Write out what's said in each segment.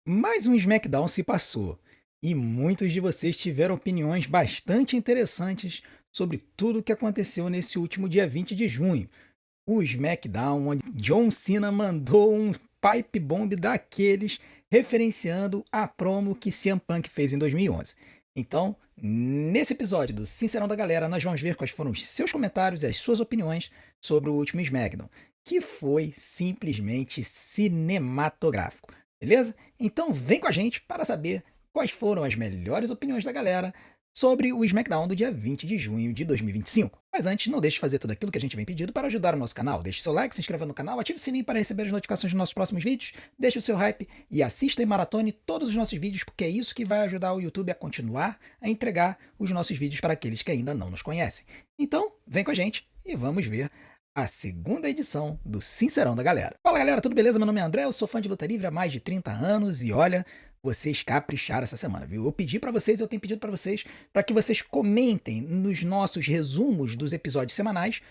Mais um SmackDown se passou e muitos de vocês tiveram opiniões bastante interessantes sobre tudo o que aconteceu nesse último dia 20 de junho. O SmackDown, onde John Cena mandou um pipe bomb daqueles referenciando a promo que CM Punk fez em 2011. Então, nesse episódio do Sincerão da Galera, nós vamos ver quais foram os seus comentários e as suas opiniões sobre o último SmackDown, que foi simplesmente cinematográfico. Beleza? Então vem com a gente para saber quais foram as melhores opiniões da galera sobre o SmackDown do dia 20 de junho de 2025. Mas antes, não deixe de fazer tudo aquilo que a gente vem pedido para ajudar o nosso canal. Deixe seu like, se inscreva no canal, ative o sininho para receber as notificações dos nossos próximos vídeos, deixe o seu hype e assista e maratone todos os nossos vídeos, porque é isso que vai ajudar o YouTube a continuar a entregar os nossos vídeos para aqueles que ainda não nos conhecem. Então, vem com a gente e vamos ver a segunda edição do Sincerão da Galera. Fala galera, tudo beleza? Meu nome é André, eu sou fã de luta livre há mais de 30 anos e olha, vocês capricharam essa semana, viu? Eu pedi pra vocês, eu tenho pedido pra vocês, para que vocês comentem nos nossos resumos dos episódios semanais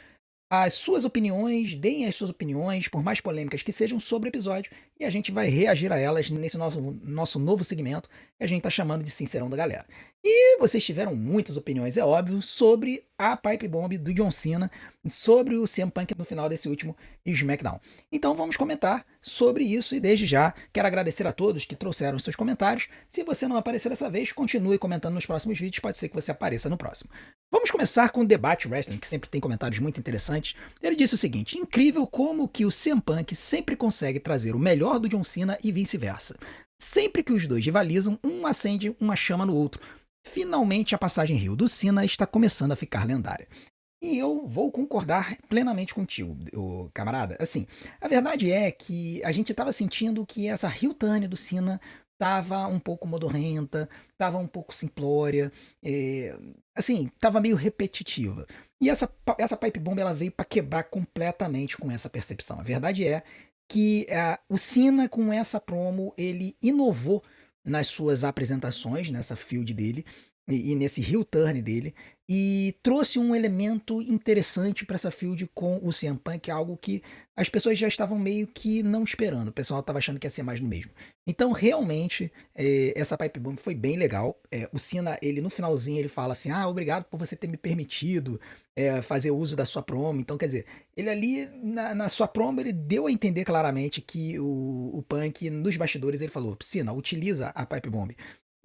as suas opiniões, deem as suas opiniões, por mais polêmicas que sejam, sobre o episódio, e a gente vai reagir a elas nesse nosso novo segmento que a gente está chamando de Sincerão da Galera. E vocês tiveram muitas opiniões, é óbvio, sobre a Pipe Bomb do John Cena, sobre o CM Punk no final desse último SmackDown. Então vamos comentar sobre isso e desde já quero agradecer a todos que trouxeram seus comentários. Se você não aparecer dessa vez, continue comentando nos próximos vídeos, pode ser que você apareça no próximo. Vamos começar com o Debate Wrestling, que sempre tem comentários muito interessantes. Ele disse o seguinte: incrível como que o CM Punk sempre consegue trazer o melhor do John Cena e vice-versa. Sempre que os dois rivalizam, um acende uma chama no outro. Finalmente a passagem Rio do Cena está começando a ficar lendária. E eu vou concordar plenamente contigo, camarada. Assim, a verdade é que a gente estava sentindo que essa heel turn do Cena tava um pouco modorrenta, tava um pouco simplória, assim, tava meio repetitiva. E essa pipe bomb ela veio para quebrar completamente com essa percepção. A verdade é que o Cena com essa promo ele inovou nas suas apresentações, nessa field dele e nesse heel turn dele, e trouxe um elemento interessante para essa field com o CM Punk, algo que as pessoas já estavam meio que não esperando. O pessoal estava achando que ia ser mais do mesmo. Então, realmente, essa Pipe Bomb foi bem legal. O Cena, ele no finalzinho, ele fala assim: ah, obrigado por você ter me permitido fazer uso da sua promo. Então, quer dizer, ele ali, na sua promo, ele deu a entender claramente que o Punk, nos bastidores, ele falou: Cena, utiliza a Pipe Bomb.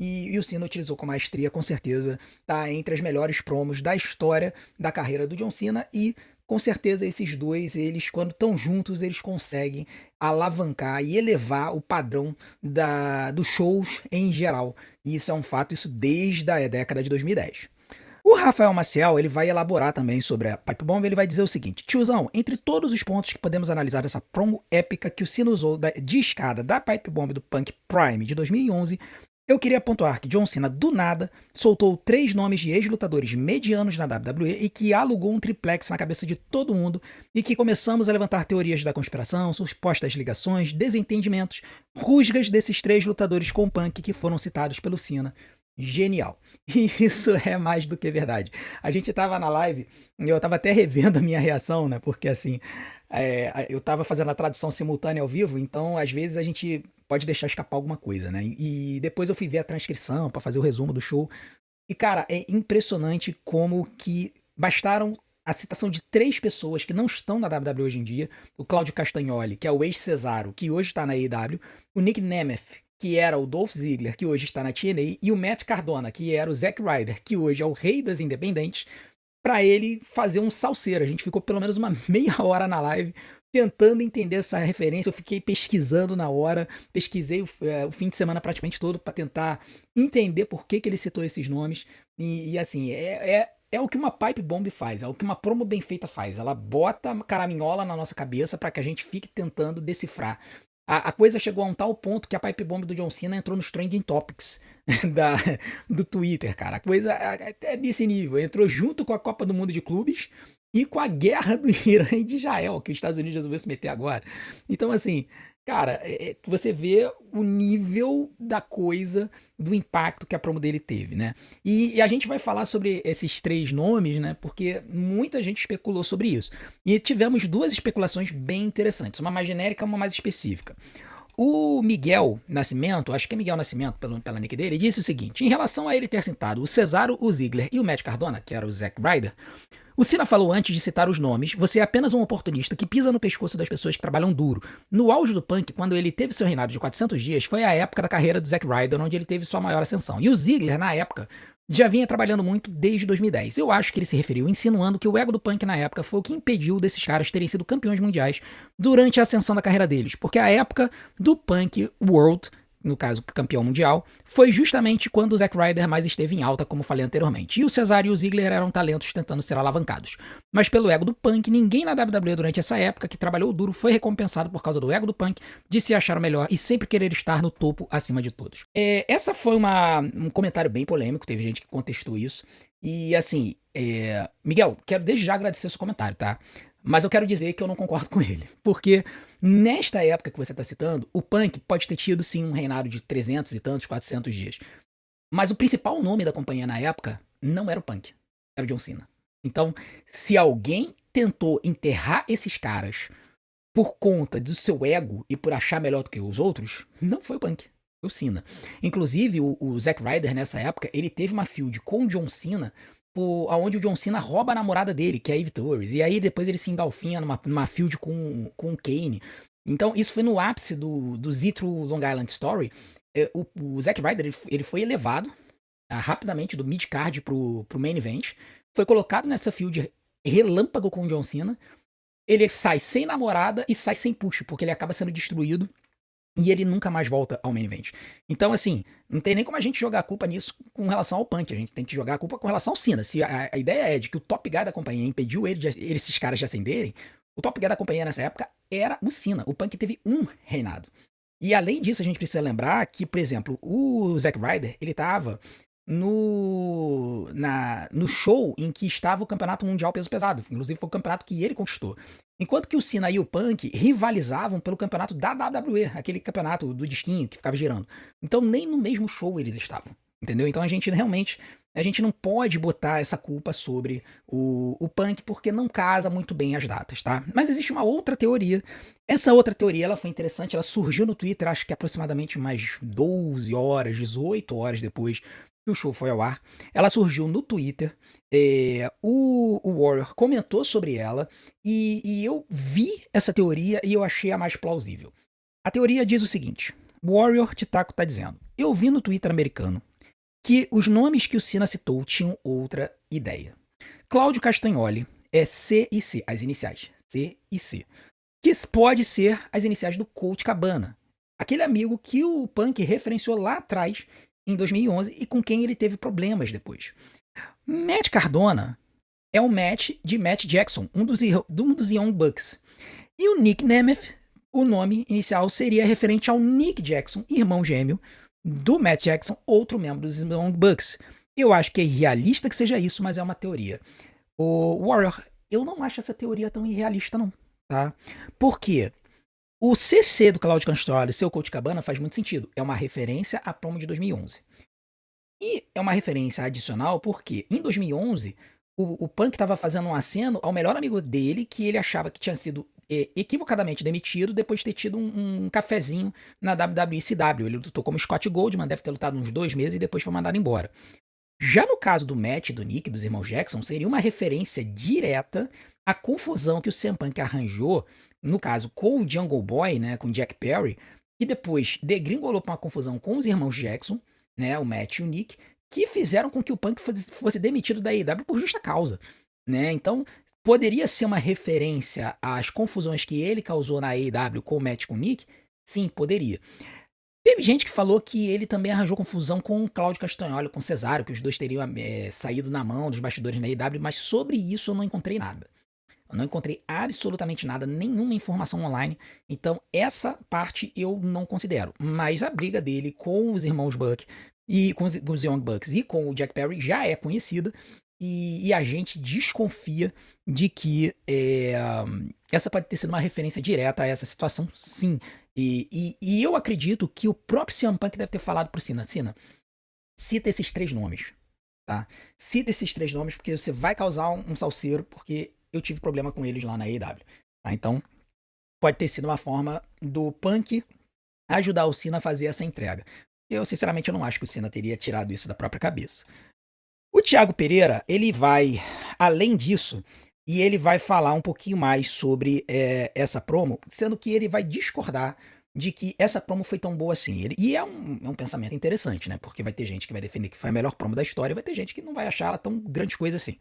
E o Cena utilizou com maestria, com certeza, tá entre as melhores promos da história da carreira do John Cena e com certeza esses dois, eles quando estão juntos, eles conseguem alavancar e elevar o padrão dos shows em geral. E isso é um fato, isso desde a década de 2010. O Rafael Maciel, ele vai elaborar também sobre a Pipe Bomb, ele vai dizer o seguinte: tiozão, entre todos os pontos que podemos analisar dessa promo épica que o Cena usou de escada da Pipe Bomb do Punk Prime de 2011, eu queria pontuar que John Cena, do nada, soltou 3 nomes de ex-lutadores medianos na WWE e que alugou um triplex na cabeça de todo mundo e que começamos a levantar teorias da conspiração, supostas ligações, desentendimentos, rusgas desses 3 lutadores com Punk que foram citados pelo Cena. Genial. E isso é mais do que verdade. A gente tava na live e eu tava até revendo a minha reação, né? Porque assim, eu tava fazendo a tradução simultânea ao vivo, então às vezes a gente pode deixar escapar alguma coisa, né? E depois eu fui ver a transcrição para fazer o resumo do show. E cara, é impressionante como que bastaram a citação de 3 pessoas que não estão na WWE hoje em dia: o Claudio Castagnoli, que é o ex-Cesaro, que hoje está na AEW, o Nick Nemeth, que era o Dolph Ziggler, que hoje está na TNA, e o Matt Cardona, que era o Zack Ryder, que hoje é o rei das independentes, para ele fazer um salseiro. A gente ficou pelo menos uma meia hora na live tentando entender essa referência. Eu fiquei pesquisando na hora, pesquisei o fim de semana praticamente todo para tentar entender por que ele citou esses nomes. E assim, é o que uma pipe bomb faz, é o que uma promo bem feita faz. Ela bota a caraminhola na nossa cabeça para que a gente fique tentando decifrar. A coisa chegou a um tal ponto que a pipe bomb do John Cena entrou nos trending topics da, do Twitter, cara. A coisa é desse nível. Entrou junto com a Copa do Mundo de Clubes e com a guerra do Irã e de Israel, que os Estados Unidos resolveu se meter agora. Então, assim, cara, você vê o nível da coisa, do impacto que a promo dele teve, né? E a gente vai falar sobre esses 3 nomes, né? Porque muita gente especulou sobre isso. E tivemos 2 especulações bem interessantes, uma mais genérica e uma mais específica. O Miguel Nascimento, acho que é Miguel Nascimento pela nick dele, disse o seguinte: em relação a ele ter citado o Cesaro, o Ziggler e o Matt Cardona, que era o Zack Ryder, o Cena falou antes de citar os nomes: você é apenas um oportunista que pisa no pescoço das pessoas que trabalham duro. No auge do Punk, quando ele teve seu reinado de 400 dias, foi a época da carreira do Zack Ryder, onde ele teve sua maior ascensão. E o Ziggler, na época, já vinha trabalhando muito desde 2010. Eu acho que ele se referiu insinuando que o ego do Punk na época foi o que impediu desses caras terem sido campeões mundiais durante a ascensão da carreira deles, porque a época do Punk World, no caso campeão mundial, foi justamente quando o Zack Ryder mais esteve em alta, como falei anteriormente. E o Cesaro e o Ziggler eram talentos tentando ser alavancados. Mas pelo ego do Punk, ninguém na WWE durante essa época que trabalhou duro foi recompensado por causa do ego do Punk de se achar o melhor e sempre querer estar no topo acima de todos. Essa foi um comentário bem polêmico, teve gente que contestou isso. E assim, Miguel, quero desde já agradecer o seu comentário, tá? Mas eu quero dizer que eu não concordo com ele. Porque nesta época que você está citando, o Punk pode ter tido sim um reinado de 300 e tantos, 400 dias. Mas o principal nome da companhia na época não era o Punk, era o John Cena. Então, se alguém tentou enterrar esses caras por conta do seu ego e por achar melhor do que os outros, não foi o Punk, foi o Cena. Inclusive, o Zack Ryder, nessa época, ele teve uma feud com o John Cena, onde o John Cena rouba a namorada dele, que é a Eve Torres. E aí depois ele se engalfinha numa feud com o Kane. Então, isso foi no ápice do Z-True Long Island Story. O Zack Ryder, ele foi elevado rapidamente do mid-card pro main event. Foi colocado nessa feud relâmpago com o John Cena. Ele sai sem namorada e sai sem push, porque ele acaba sendo destruído e ele nunca mais volta ao main event. Então, assim, não tem nem como a gente jogar a culpa nisso com relação ao Punk. A gente tem que jogar a culpa com relação ao Cena. Se a ideia é de que o top guy da companhia impediu esses caras de ascenderem, o top guy da companhia nessa época era o Cena. O Punk teve um reinado. E além disso, a gente precisa lembrar que, por exemplo, o Zack Ryder, ele tava no show em que estava o Campeonato Mundial Peso Pesado. Inclusive foi o campeonato que ele conquistou. Enquanto que o Cena e o Punk rivalizavam pelo campeonato da WWE, aquele campeonato do disquinho que ficava girando. Então nem no mesmo show eles estavam, entendeu? Então a gente não pode botar essa culpa sobre o Punk porque não casa muito bem as datas, tá? Mas existe uma outra teoria. Essa outra teoria ela foi interessante, ela surgiu no Twitter, acho que aproximadamente mais 12 horas, 18 horas depois que o show foi ao ar. Ela surgiu no Twitter. O Warrior comentou sobre ela e eu vi essa teoria e eu achei a mais plausível. A teoria diz o seguinte: o Warrior Titaco tá dizendo: eu vi no Twitter americano que os nomes que o Cena citou tinham outra ideia. Cláudio Castagnoli é C e C, as iniciais, C e C, que pode ser as iniciais do Colt Cabana, aquele amigo que o Punk referenciou lá atrás, em 2011, e com quem ele teve problemas depois. Matt Cardona é o Matt de Matt Jackson, um dos Young Bucks. E o Nick Nemeth, o nome inicial seria referente ao Nick Jackson, irmão gêmeo do Matt Jackson, outro membro dos Young Bucks. Eu acho que é irrealista que seja isso, mas é uma teoria. O Warrior, eu não acho essa teoria tão irrealista não, tá? Por quê? O CC do Claudio Castagnoli, seu Colt Cabana, faz muito sentido. É uma referência à promo de 2011. E é uma referência adicional porque, em 2011, o Punk estava fazendo um aceno ao melhor amigo dele, que ele achava que tinha sido equivocadamente demitido depois de ter tido um cafezinho na WWECW. Ele lutou como Scott Goldman, deve ter lutado uns 2 meses e depois foi mandado embora. Já no caso do Matt e do Nick, dos irmãos Jackson, seria uma referência direta à confusão que o CM Punk arranjou, no caso com o Jungle Boy, né, com o Jack Perry, que depois degringolou para uma confusão com os irmãos Jackson, né, o Matt e o Nick, que fizeram com que o Punk fosse demitido da AEW por justa causa, né? Então, poderia ser uma referência às confusões que ele causou na AEW com o Matt e com o Nick? Sim, poderia. Teve gente que falou que ele também arranjou confusão com o Claudio Castagnoli, com o Cesaro, que os dois teriam saído na mão dos bastidores da AEW, mas sobre isso eu não encontrei nada. Eu não encontrei absolutamente nada, nenhuma informação online. Então, essa parte eu não considero. Mas a briga dele com os irmãos Buck e com os Young Bucks e com o Jack Perry já é conhecida. E a gente desconfia de que essa pode ter sido uma referência direta a essa situação, sim. E eu acredito que o próprio CM Punk deve ter falado pro Cena: Cena, cita esses 3 nomes, tá? Cita esses 3 nomes porque você vai causar um salseiro, porque eu tive problema com eles lá na AEW. Tá? Então, pode ter sido uma forma do Punk ajudar o Cena a fazer essa entrega. Eu, sinceramente, eu não acho que o Cena teria tirado isso da própria cabeça. O Thiago Pereira, ele vai além disso, e ele vai falar um pouquinho mais sobre essa promo, sendo que ele vai discordar de que essa promo foi tão boa assim. E é um pensamento interessante, né? Porque vai ter gente que vai defender que foi a melhor promo da história, e vai ter gente que não vai achar ela tão grande coisa assim.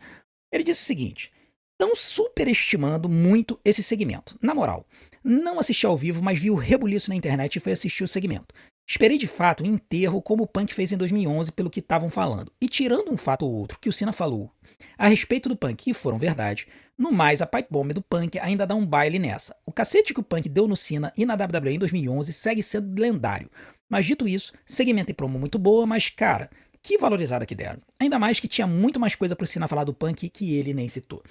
Ele disse o seguinte: estão superestimando muito esse segmento. Na moral, não assisti ao vivo, mas vi o rebuliço na internet e fui assistir o segmento. Esperei de fato um enterro como o Punk fez em 2011 pelo que estavam falando. E tirando um fato ou outro que o Cena falou a respeito do Punk e foram verdade, no mais a pipe bomb do Punk ainda dá um baile nessa. O cacete que o Punk deu no Cena e na WWE em 2011 segue sendo lendário. Mas dito isso, segmento e promo muito boa, mas cara, que valorizada que deram. Ainda mais que tinha muito mais coisa pro Cena falar do Punk que ele nem citou.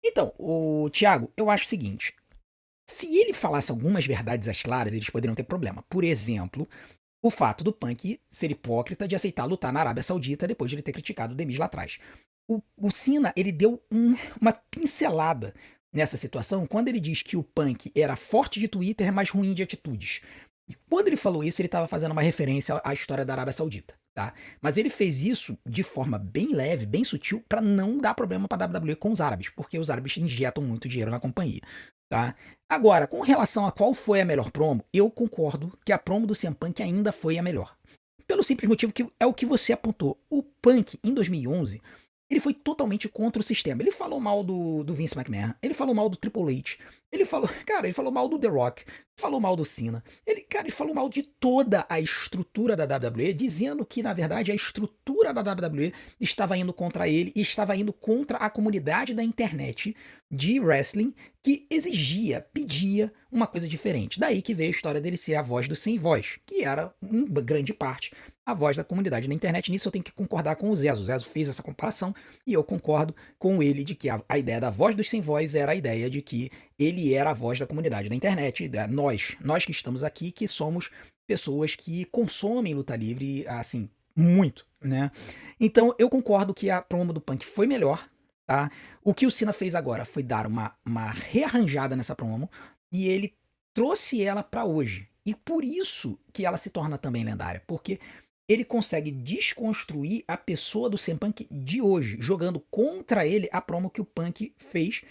Então, o Thiago, eu acho o seguinte: se ele falasse algumas verdades às claras, eles poderiam ter problema. Por exemplo, o fato do Punk ser hipócrita de aceitar lutar na Arábia Saudita depois de ele ter criticado o Demis lá atrás. O Cena, ele deu uma pincelada nessa situação quando ele diz que o Punk era forte de Twitter, mas ruim de atitudes. E quando ele falou isso, ele estava fazendo uma referência à história da Arábia Saudita, tá? Mas ele fez isso de forma bem leve, bem sutil, para não dar problema para a WWE com os árabes, porque os árabes injetam muito dinheiro na companhia, tá? Agora, com relação a qual foi a melhor promo, eu concordo que a promo do CM Punk ainda foi a melhor. Pelo simples motivo que é o que você apontou. O Punk, em 2011, ele foi totalmente contra o sistema. Ele falou mal do Vince McMahon, ele falou mal do Triple H, ele falou, cara, ele falou mal do The Rock, falou mal do Cena. Ele falou mal de toda a estrutura da WWE, dizendo que, na verdade, a estrutura da WWE estava indo contra ele e estava indo contra a comunidade da internet de wrestling que exigia, pedia uma coisa diferente. Daí que veio a história dele ser a voz do sem voz, que era, em grande parte, a voz da comunidade na internet. Nisso eu tenho que concordar com o Zezo. O Zezo fez essa comparação e eu concordo com ele de que a ideia da voz dos sem voz era a ideia de que ele era a voz da comunidade da internet, nós que estamos aqui, que somos pessoas que consomem luta livre, assim, muito, né? Então eu concordo que a promo do Punk foi melhor, tá? O que o Cena fez agora foi dar uma rearranjada nessa promo e ele trouxe ela pra hoje. E por isso que ela se torna também lendária, porque ele consegue desconstruir a pessoa do CM Punk de hoje, jogando contra ele a promo que o Punk fez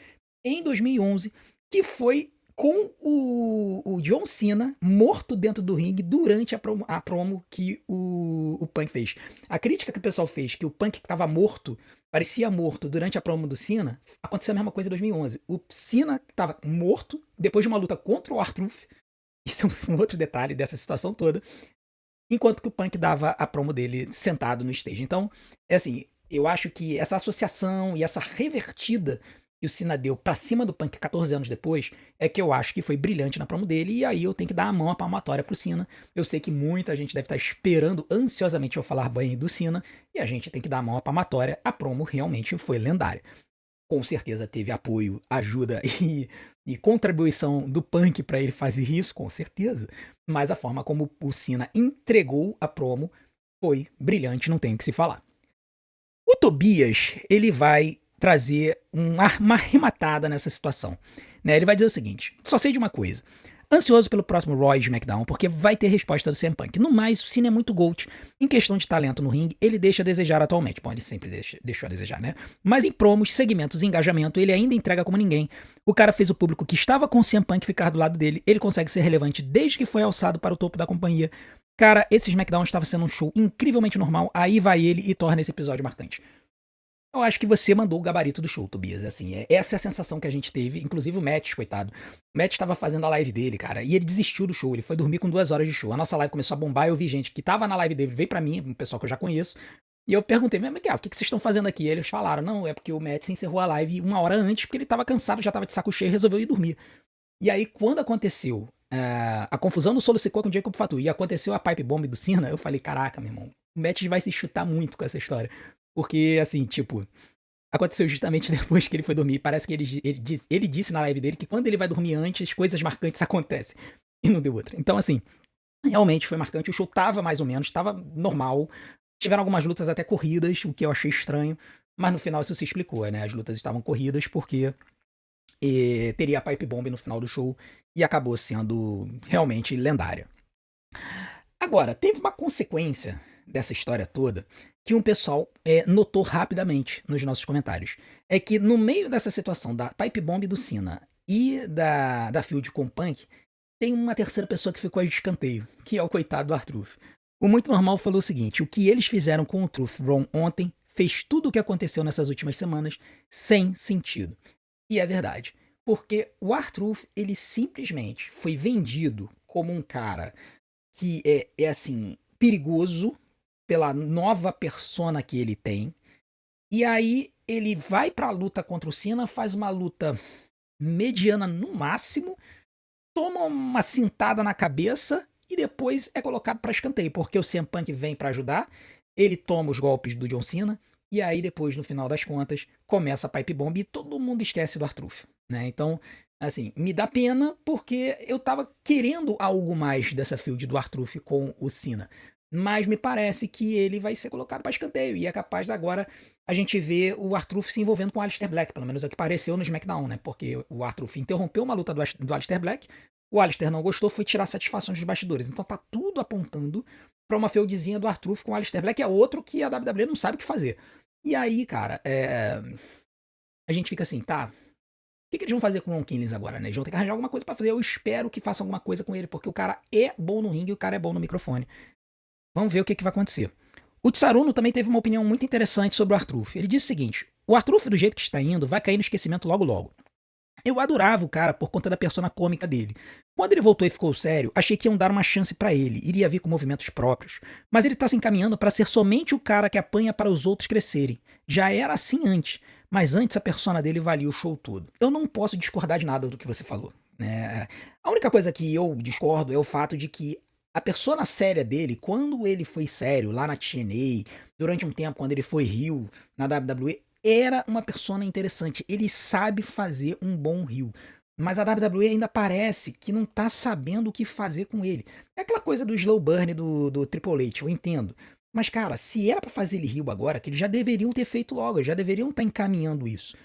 em 2011, que foi com o John Cena morto dentro do ringue durante a promo que o Punk fez. A crítica que o pessoal fez, que o Punk estava morto, parecia morto durante a promo do Cena, aconteceu a mesma coisa em 2011. O Cena estava morto depois de uma luta contra o R-Truth. Isso é um outro detalhe dessa situação toda. Enquanto que o Punk dava a promo dele sentado no stage. Então, é assim, eu acho que essa associação e essa revertida que o Cena deu pra cima do Punk 14 anos depois, é que eu acho que foi brilhante na promo dele, e aí eu tenho que dar a mão à palmatória pro Cena. Eu sei que muita gente deve estar esperando ansiosamente eu falar bem do Cena, e a gente tem que dar a mão à palmatória. A promo realmente foi lendária. Com certeza teve apoio, ajuda e contribuição do Punk pra ele fazer isso, com certeza. Mas a forma como o Cena entregou a promo foi brilhante, não tem o que se falar. O Tobias, ele vai trazer uma arrematada nessa situação, né? Ele vai dizer o seguinte: só sei de uma coisa. Ansioso pelo próximo Raw de SmackDown, porque vai ter resposta do CM Punk. No mais, o Cena é muito GOAT. Em questão de talento no ringue, ele deixa a desejar atualmente. Bom, ele sempre deixou a desejar, né? Mas em promos, segmentos e engajamento, ele ainda entrega como ninguém. O cara fez o público que estava com o CM Punk ficar do lado dele. Ele consegue ser relevante desde que foi alçado para o topo da companhia. Cara, esse SmackDown estava sendo um show incrivelmente normal. Aí vai ele e torna esse episódio marcante. Eu acho que você mandou o gabarito do show, Tobias. Assim, essa é a sensação que a gente teve. Inclusive o Matt, coitado. O Matt tava fazendo a live dele, cara, e ele desistiu do show. Ele foi dormir com 2 horas de show. A nossa live começou a bombar. Eu vi gente que tava na live dele, veio pra mim, um pessoal que eu já conheço. E eu perguntei, mas o que vocês estão fazendo aqui? E eles falaram, não, é porque o Matt se encerrou a live 1 hora antes, porque ele tava cansado, já tava de saco cheio e resolveu ir dormir. E aí, quando aconteceu a confusão do Solo Sikoa com o Jacob Fatu e aconteceu a pipe bomb do Cena, eu falei, caraca, meu irmão, o Matt vai se chutar muito com essa história. Porque, assim, tipo, aconteceu justamente depois que ele foi dormir. Parece que ele disse na live dele que quando ele vai dormir antes, coisas marcantes acontecem. E não deu outra. Então, assim, realmente foi marcante. O show tava mais ou menos, tava normal. Tiveram algumas lutas até corridas, o que eu achei estranho. Mas no final isso se explicou, né? As lutas estavam corridas porque teria a pipe bomb no final do show e acabou sendo realmente lendária. Agora, teve uma consequência dessa história toda que um pessoal notou rapidamente nos nossos comentários. É que no meio dessa situação da Pipe Bomb do Cena e da Field com o Punk, tem uma terceira pessoa que ficou de escanteio, que é o coitado do R-Truth. O Muito Normal falou o seguinte: o que eles fizeram com o Truth Ron ontem fez tudo o que aconteceu nessas últimas semanas sem sentido. E é verdade. Porque o R-Truth, ele simplesmente foi vendido como um cara que é assim, perigoso pela nova persona que ele tem. E aí ele vai pra luta contra o Cena, faz uma luta mediana no máximo, toma uma cintada na cabeça e depois é colocado pra escanteio, porque o CM Punk vem pra ajudar, ele toma os golpes do John Cena, e aí depois, no final das contas, começa a Pipe Bomb e todo mundo esquece do R-Truth, né? Então, assim, me dá pena porque eu tava querendo algo mais dessa feud do R-Truth com o Cena. Mas me parece que ele vai ser colocado para escanteio e é capaz de agora a gente ver o R-Truth se envolvendo com o Aleister Black, pelo menos é o que pareceu no SmackDown, né? Porque o R-Truth interrompeu uma luta do Aleister Black, o Aleister não gostou, foi tirar satisfações dos bastidores. Então tá tudo apontando pra uma feudzinha do R-Truth com o Aleister Black, é outro que a WWE não sabe o que fazer. E aí, cara, a gente fica assim, tá, o que eles vão fazer com o Ron Killings agora, né? Eles vão ter que arranjar alguma coisa pra fazer. Eu espero que façam alguma coisa com ele, porque o cara é bom no ringue e o cara é bom no microfone. Vamos ver o que vai acontecer. O Tsaruno também teve uma opinião muito interessante sobre o R-Truth. Ele disse o seguinte: o R-Truth, do jeito que está indo, vai cair no esquecimento logo logo. Eu adorava o cara por conta da persona cômica dele. Quando ele voltou e ficou sério, achei que iam dar uma chance pra ele, iria vir com movimentos próprios. Mas ele tá se encaminhando pra ser somente o cara que apanha para os outros crescerem. Já era assim antes, mas antes a persona dele valia o show todo. Eu não posso discordar de nada do que você falou, né? A única coisa que eu discordo é o fato de que a persona séria dele, quando ele foi sério lá na TNA, durante um tempo quando ele foi heel na WWE, era uma persona interessante. Ele sabe fazer um bom heel. Mas a WWE ainda parece que não tá sabendo o que fazer com ele. É aquela coisa do slow burn do Triple H, eu entendo. Mas, cara, se era pra fazer ele heel agora, que eles já deveriam ter feito logo, eles já deveriam estar encaminhando isso.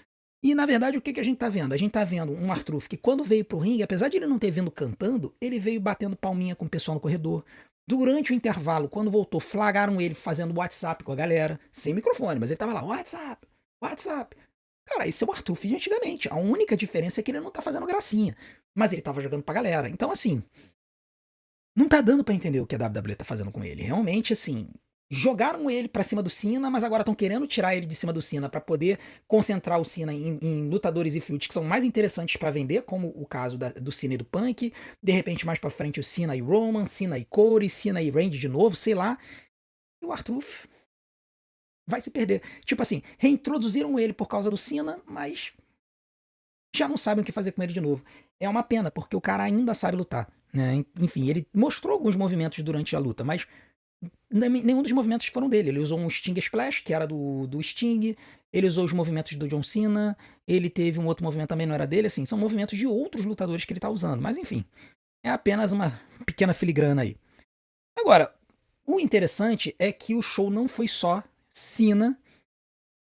E, na verdade, o que a gente tá vendo? A gente tá vendo um R-Truth que, quando veio pro ringue, apesar de ele não ter vindo cantando, ele veio batendo palminha com o pessoal no corredor. Durante o intervalo, quando voltou, flagraram ele fazendo WhatsApp com a galera, sem microfone, mas ele tava lá, WhatsApp, WhatsApp. Cara, esse é o Arthur de antigamente. A única diferença é que ele não tá fazendo gracinha. Mas ele tava jogando pra galera. Então, assim, não tá dando pra entender o que a WWE tá fazendo com ele. Realmente, assim, jogaram ele pra cima do Cena, mas agora estão querendo tirar ele de cima do Cena pra poder concentrar o Cena em lutadores e feuds que são mais interessantes pra vender, como o caso do Cena e do Punk. De repente, mais pra frente, o Cena e Roman, Cena e Cody, Cena e Randy de novo, sei lá. E o Arthur vai se perder. Tipo assim, reintroduziram ele por causa do Cena, mas já não sabem o que fazer com ele de novo. É uma pena, porque o cara ainda sabe lutar. Né? Enfim, ele mostrou alguns movimentos durante a luta, mas nenhum dos movimentos foram dele. Ele usou um Sting Splash, que era do Sting, ele usou os movimentos do John Cena, ele teve um outro movimento também, não era dele, assim, são movimentos de outros lutadores que ele tá usando. Mas enfim, é apenas uma pequena filigrana aí. Agora, o interessante é que o show não foi só Cena,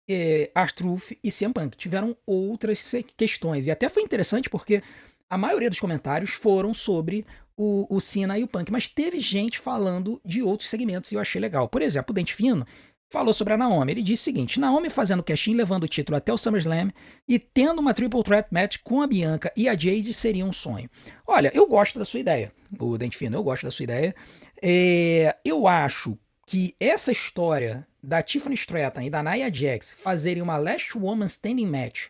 R-Truth e CM Punk. Tiveram outras questões. E até foi interessante porque a maioria dos comentários foram sobre o Cena e o Punk. Mas teve gente falando de outros segmentos e eu achei legal. Por exemplo, o Dente Fino falou sobre a Naomi. Ele disse o seguinte: Naomi fazendo cash-in, levando o título até o SummerSlam e tendo uma triple threat match com a Bianca e a Jade seria um sonho. Olha, eu gosto da sua ideia. O Dente Fino, eu gosto da sua ideia. Eu acho que essa história da Tiffany Stratton e da Nia Jax fazerem uma Last Woman Standing Match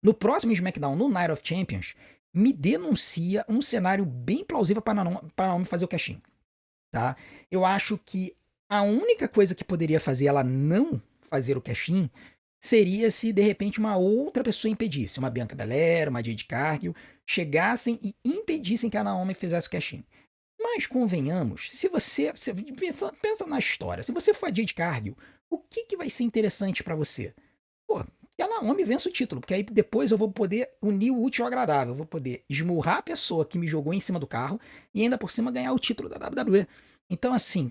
no próximo SmackDown, no Night of Champions, me denuncia um cenário bem plausível para Naomi fazer o cash-in, tá? Eu acho que a única coisa que poderia fazer ela não fazer o cash-in seria se de repente uma outra pessoa impedisse, uma Bianca Belair, uma Jade Cargill, chegassem e impedissem que a Naomi fizesse o cash-in. Mas convenhamos, se você pensa na história, se você for a Jade Cargill, o que vai ser interessante pra você? Pô, que a Naomi vença o título, porque aí depois eu vou poder unir o útil ao agradável, eu vou poder esmurrar a pessoa que me jogou em cima do carro e ainda por cima ganhar o título da WWE. Então assim,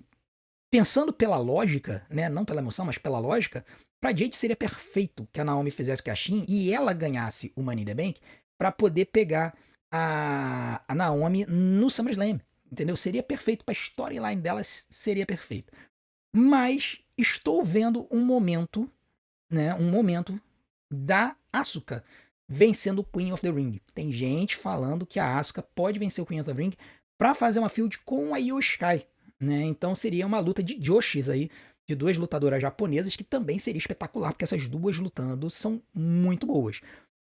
pensando pela lógica, né, não pela emoção, mas pela lógica, pra Jade seria perfeito que a Naomi fizesse o cash-in e ela ganhasse o Money in the Bank pra poder pegar a Naomi no SummerSlam. entendeu? Seria perfeito para a storyline delas, seria perfeito. Mas estou vendo um momento, né? Um momento da Asuka vencendo o Queen of the Ring. Tem gente falando que a Asuka pode vencer o Queen of the Ring para fazer uma feud com a Io Sky, né? Então seria uma luta de Joshis aí, de duas lutadoras japonesas, que também seria espetacular, porque essas duas lutando são muito boas,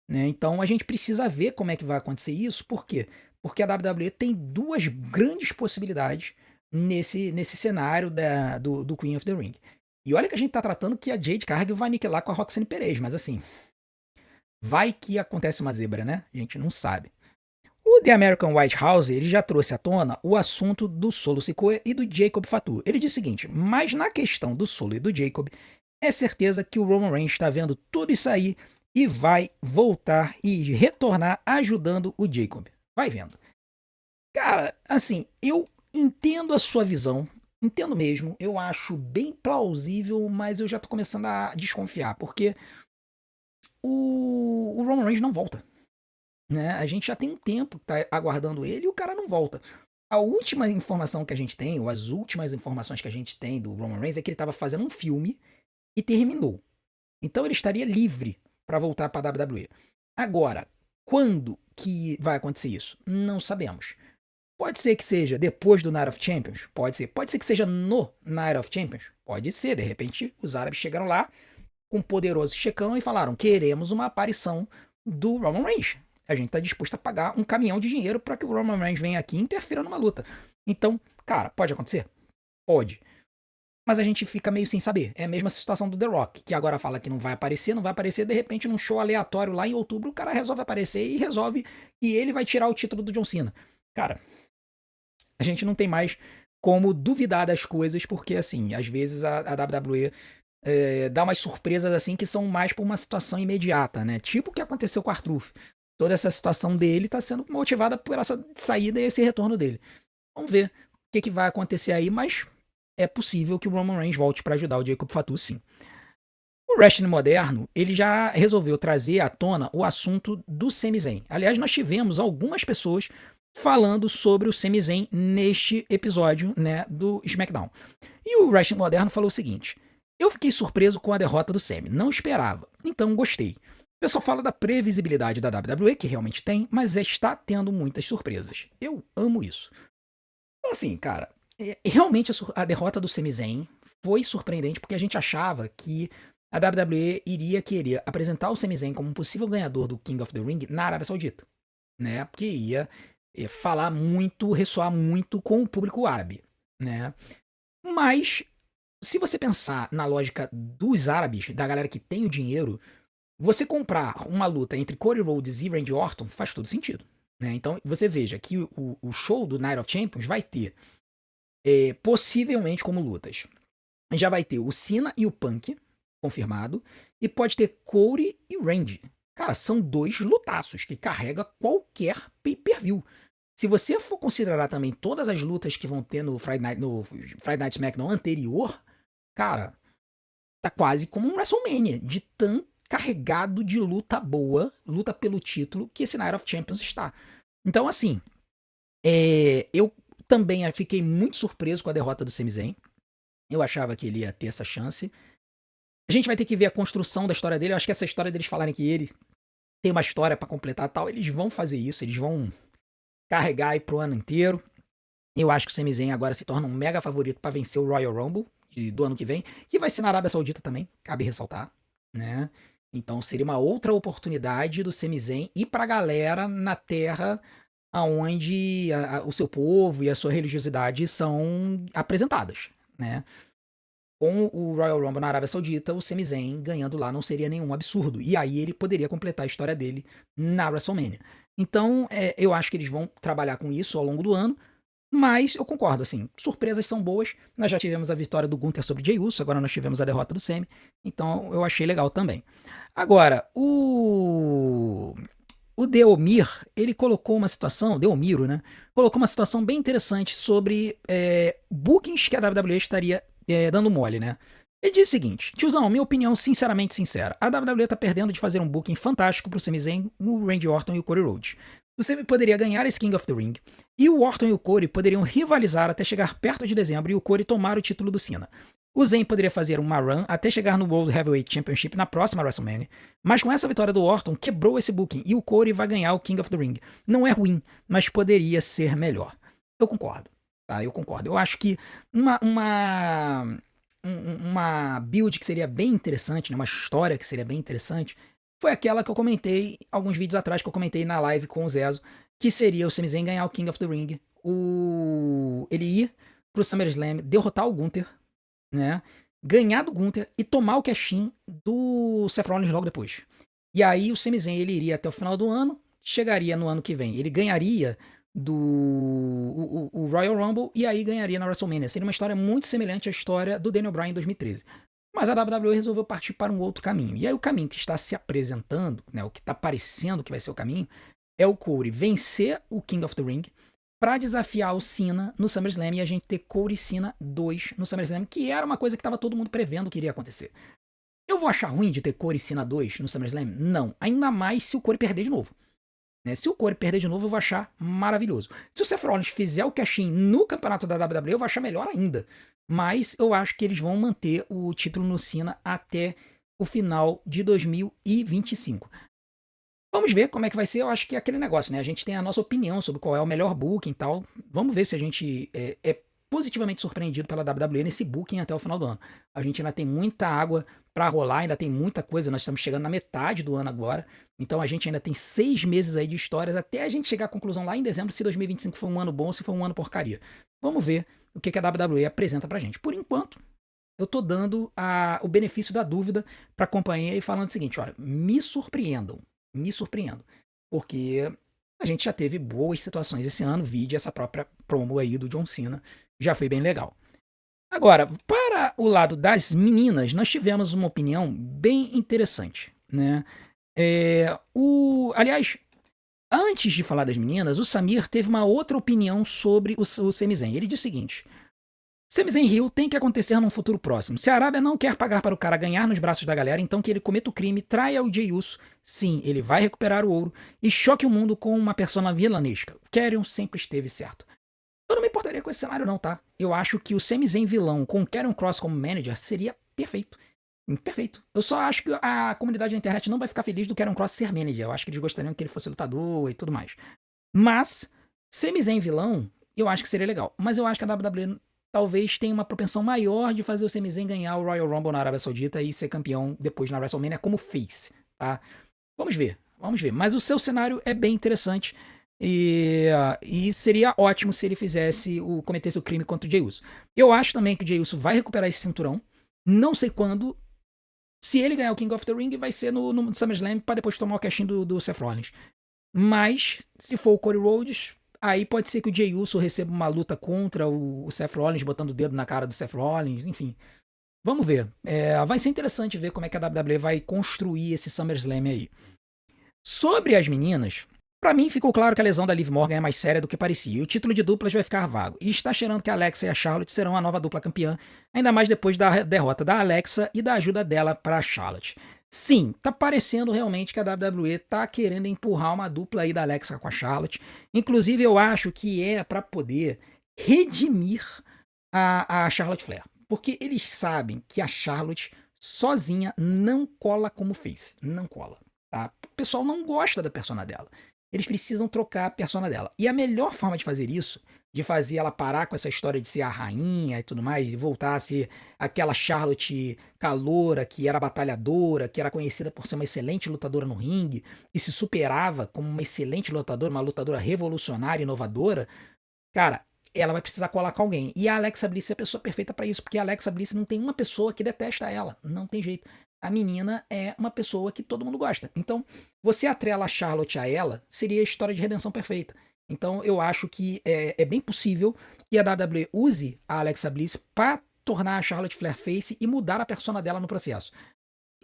né? Então a gente precisa ver como é que vai acontecer isso, por quê? Porque a WWE tem duas grandes possibilidades nesse cenário do Queen of the Ring. E olha que a gente tá tratando que a Jade Cargill vai aniquilar com a Roxanne Perez, mas assim, vai que acontece uma zebra, né? A gente não sabe. O The American White House ele já trouxe à tona o assunto do Solo Sikoa e do Jacob Fatu. Ele diz o seguinte, mas na questão do Solo e do Jacob, é certeza que o Roman Reigns está vendo tudo isso aí e vai voltar e retornar ajudando o Jacob. Vai vendo. Cara, assim, eu entendo a sua visão, entendo mesmo, eu acho bem plausível, mas eu já tô começando a desconfiar, porque o Roman Reigns não volta, né? A gente já tem um tempo que tá aguardando ele e o cara não volta. A última informação que a gente tem, ou as últimas informações que a gente tem do Roman Reigns é que ele estava fazendo um filme e terminou. Então ele estaria livre para voltar para a WWE. Agora, quando que vai acontecer isso? Não sabemos. Pode ser que seja depois do Night of Champions, pode ser. Pode ser que seja no Night of Champions, pode ser. De repente, os árabes chegaram lá com um poderoso checão e falaram: queremos uma aparição do Roman Reigns. A gente está disposto a pagar um caminhão de dinheiro para que o Roman Reigns venha aqui e interfira numa luta. Então, cara, pode acontecer? Pode. Mas a gente fica meio sem saber. É a mesma situação do The Rock, que agora fala que não vai aparecer, de repente num show aleatório lá em outubro, o cara resolve aparecer e resolve que ele vai tirar o título do John Cena. Cara, a gente não tem mais como duvidar das coisas, porque assim, às vezes a WWE dá umas surpresas assim que são mais por uma situação imediata, né? Tipo o que aconteceu com o Arthur. Toda essa situação dele está sendo motivada por essa saída e esse retorno dele. Vamos ver o que vai acontecer aí, mas é possível que o Roman Reigns volte para ajudar o Jacob Fatu, sim. O wrestling moderno, ele já resolveu trazer à tona o assunto do Sami Zayn. Aliás, nós tivemos algumas pessoas falando sobre o Sami Zayn neste episódio, né, do SmackDown. E o wrestling moderno falou o seguinte: eu fiquei surpreso com a derrota do Sami, não esperava, então gostei. O pessoal fala da previsibilidade da WWE, que realmente tem, mas está tendo muitas surpresas. Eu amo isso. Então, assim, cara, realmente a derrota do Sami Zayn foi surpreendente, porque a gente achava que a WWE iria querer apresentar o Sami Zayn como um possível ganhador do King of the Ring na Arábia Saudita, né? Porque ia falar muito, ressoar muito com o público árabe, né? Mas, se você pensar na lógica dos árabes, da galera que tem o dinheiro, você comprar uma luta entre Cody Rhodes e Randy Orton faz todo sentido, né? Então, você veja que o show do Night of Champions vai ter, possivelmente como lutas, já vai ter o Cena e o Punk, confirmado, e pode ter Cody e Randy. Cara, são dois lutaços que carrega qualquer pay-per-view. Se você for considerar também todas as lutas que vão ter no Friday Night SmackDown anterior, cara, tá quase como um WrestleMania, de tão carregado de luta boa, luta pelo título, que esse Night of Champions está. Então, assim, eu também fiquei muito surpreso com a derrota do Sami Zayn. Eu achava que ele ia ter essa chance. A gente vai ter que ver a construção da história dele. Eu acho que essa história deles falarem que ele tem uma história pra completar e tal, eles vão fazer isso, eles vão carregar aí pro ano inteiro. Eu acho que o Sami Zayn agora se torna um mega favorito pra vencer o Royal Rumble do ano que vem, que vai ser na Arábia Saudita também, cabe ressaltar, né? Então seria uma outra oportunidade do Sami Zayn ir pra galera na terra aonde o seu povo e a sua religiosidade são apresentadas, né? Com o Royal Rumble na Arábia Saudita, o Sami Zayn ganhando lá não seria nenhum absurdo. E aí ele poderia completar a história dele na WrestleMania. Então, eu acho que eles vão trabalhar com isso ao longo do ano. Mas eu concordo, assim, surpresas são boas. Nós já tivemos a vitória do Gunther sobre Jey Uso, agora nós tivemos a derrota do Sami. Então eu achei legal também. Agora, o Deomir, ele colocou uma situação, Deomiro, né? Colocou uma situação bem interessante sobre bookings que a WWE estaria dando mole, né? Ele diz o seguinte: tiozão, minha opinião sinceramente sincera, a WWE tá perdendo de fazer um booking fantástico pro Sami Zayn, o Randy Orton e o Cody Rhodes. O Sami poderia ganhar esse King of the Ring, e o Orton e o Cody poderiam rivalizar até chegar perto de dezembro e o Cody tomar o título do Cena. O Zayn poderia fazer uma run até chegar no World Heavyweight Championship na próxima WrestleMania, mas com essa vitória do Orton quebrou esse booking e o Cody vai ganhar o King of the Ring. Não é ruim, mas poderia ser melhor. Eu concordo, tá? Eu concordo. Eu acho que uma build que seria bem interessante, né? Uma história que seria bem interessante, foi aquela que eu comentei alguns vídeos atrás, que eu comentei na live com o Zezo, que seria o Sami Zayn ganhar o King of the Ring, ele ir pro SummerSlam, derrotar o Gunther, né? Ganhar do Gunther e tomar o cash-in do Seth Rollins logo depois. E aí o Sami Zayn ele iria até o final do ano, chegaria no ano que vem, ele ganharia o Royal Rumble e aí ganharia na WrestleMania. Seria uma história muito semelhante à história do Daniel Bryan em 2013. Mas a WWE resolveu partir para um outro caminho. E aí o caminho que está se apresentando, né, o que está parecendo que vai ser o caminho, é o Cody vencer o King of the Ring para desafiar o Cena no SummerSlam e a gente ter Cody Cena 2 no SummerSlam, que era uma coisa que estava todo mundo prevendo que iria acontecer. Eu vou achar ruim de ter Cody Cena 2 no SummerSlam? Não. Ainda mais se o Cody perder de novo. Né? Se o Cody perder de novo, eu vou achar maravilhoso. Se o Seth Rollins fizer o cash-in no campeonato da WWE, eu vou achar melhor ainda. Mas eu acho que eles vão manter o título no Cena até o final de 2025. Vamos ver como é que vai ser. Eu acho que é aquele negócio, né? A gente tem a nossa opinião sobre qual é o melhor booking e tal. Vamos ver se a gente é positivamente surpreendido pela WWE nesse booking até o final do ano. A gente ainda tem muita água para rolar, ainda tem muita coisa. Nós estamos chegando na metade do ano agora. Então a gente ainda tem 6 meses aí de histórias até a gente chegar à conclusão lá em dezembro se 2025 foi um ano bom ou se foi um ano porcaria. Vamos ver o que a WWE apresenta pra gente. Por enquanto, eu tô dando o benefício da dúvida pra companhia e falando o seguinte, olha, me surpreendam. Me surpreendam. Porque a gente já teve boas situações esse ano, vide essa própria promo aí do John Cena, já foi bem legal. Agora, para o lado das meninas, nós tivemos uma opinião bem interessante, né? Aliás, antes de falar das meninas, o Samir teve uma outra opinião sobre o Sami Zayn. Ele disse o seguinte: Sami Zayn Hill tem que acontecer num futuro próximo. Se a Arábia não quer pagar para o cara ganhar nos braços da galera, então que ele cometa o crime, traia o Jey Uso. Sim, ele vai recuperar o ouro e choque o mundo com uma persona vilanesca. O Karrion sempre esteve certo. Eu não me importaria com esse cenário não, tá? Eu acho que o Sami Zayn vilão com o Karrion Kross como manager seria perfeito. Perfeito. Eu só acho que a comunidade da internet não vai ficar feliz do Karrion Kross ser manager. Eu acho que eles gostariam que ele fosse lutador e tudo mais. Mas, Sami Zayn vilão, eu acho que seria legal. Mas eu acho que a WWE talvez tenha uma propensão maior de fazer o Sami Zayn ganhar o Royal Rumble na Arábia Saudita e ser campeão depois na WrestleMania como fez, tá? Vamos ver, vamos ver. Mas o seu cenário é bem interessante e seria ótimo se ele cometesse o crime contra o Jey Uso. Eu acho também que o Jey Uso vai recuperar esse cinturão. Não sei quando. Se ele ganhar o King of the Ring, vai ser no SummerSlam para depois tomar o cash-in do Seth Rollins. Mas, se for o Cody Rhodes, aí pode ser que o Jey Uso receba uma luta contra o Seth Rollins, botando o dedo na cara do Seth Rollins, enfim. Vamos ver. Vai ser interessante ver como é que a WWE vai construir esse SummerSlam aí. Sobre as meninas, pra mim ficou claro que a lesão da Liv Morgan é mais séria do que parecia, e o título de duplas vai ficar vago. E está cheirando que a Alexa e a Charlotte serão a nova dupla campeã, ainda mais depois da derrota da Alexa e da ajuda dela pra Charlotte. Sim, tá parecendo realmente que a WWE tá querendo empurrar uma dupla aí da Alexa com a Charlotte. Inclusive, eu acho que é pra poder redimir a Charlotte Flair. Porque eles sabem que a Charlotte sozinha não cola como fez. Não cola. Tá? O pessoal não gosta da persona dela. Eles precisam trocar a persona dela. E a melhor forma de fazer isso, de fazer ela parar com essa história de ser a rainha e tudo mais, e voltar a ser aquela Charlotte caloura, que era batalhadora, que era conhecida por ser uma excelente lutadora no ringue, e se superava como uma excelente lutadora, uma lutadora revolucionária, inovadora, cara, ela vai precisar colar com alguém. E a Alexa Bliss é a pessoa perfeita pra isso, porque a Alexa Bliss não tem uma pessoa que detesta ela. Não tem jeito. A menina é uma pessoa que todo mundo gosta. Então, você atrela a Charlotte a ela, seria a história de redenção perfeita. Então, eu acho que é bem possível que a WWE use a Alexa Bliss pra tornar a Charlotte Flair face e mudar a persona dela no processo.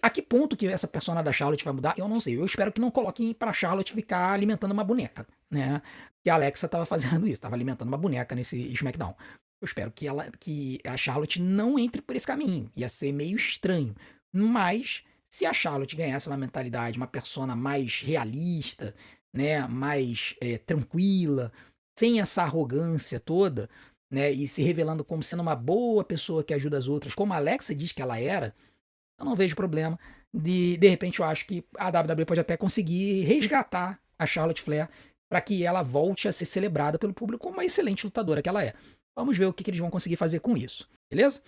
A que ponto que essa persona da Charlotte vai mudar, eu não sei. Eu espero que não coloquem pra Charlotte ficar alimentando uma boneca, né? Que a Alexa tava fazendo isso, tava alimentando uma boneca nesse SmackDown. Eu espero que a Charlotte não entre por esse caminho. Ia ser meio estranho. Mas, se a Charlotte ganhasse uma mentalidade, uma persona mais realista, né, mais tranquila, sem essa arrogância toda, né, e se revelando como sendo uma boa pessoa que ajuda as outras, como a Alexa diz que ela era, eu não vejo problema. De repente, eu acho que a WWE pode até conseguir resgatar a Charlotte Flair para que ela volte a ser celebrada pelo público como uma excelente lutadora que ela é. Vamos ver o que eles vão conseguir fazer com isso, beleza?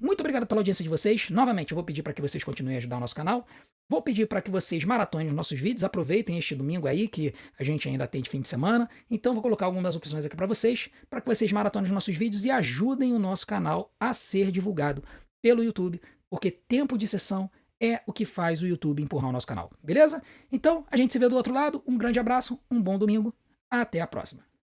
Muito obrigado pela audiência de vocês. Novamente, eu vou pedir para que vocês continuem a ajudar o nosso canal. Vou pedir para que vocês maratonem os nossos vídeos, aproveitem este domingo aí, que a gente ainda tem de fim de semana. Então, vou colocar algumas opções aqui para que vocês maratonem os nossos vídeos e ajudem o nosso canal a ser divulgado pelo YouTube, porque tempo de sessão é o que faz o YouTube empurrar o nosso canal, beleza? Então, a gente se vê do outro lado. Um grande abraço, um bom domingo. Até a próxima.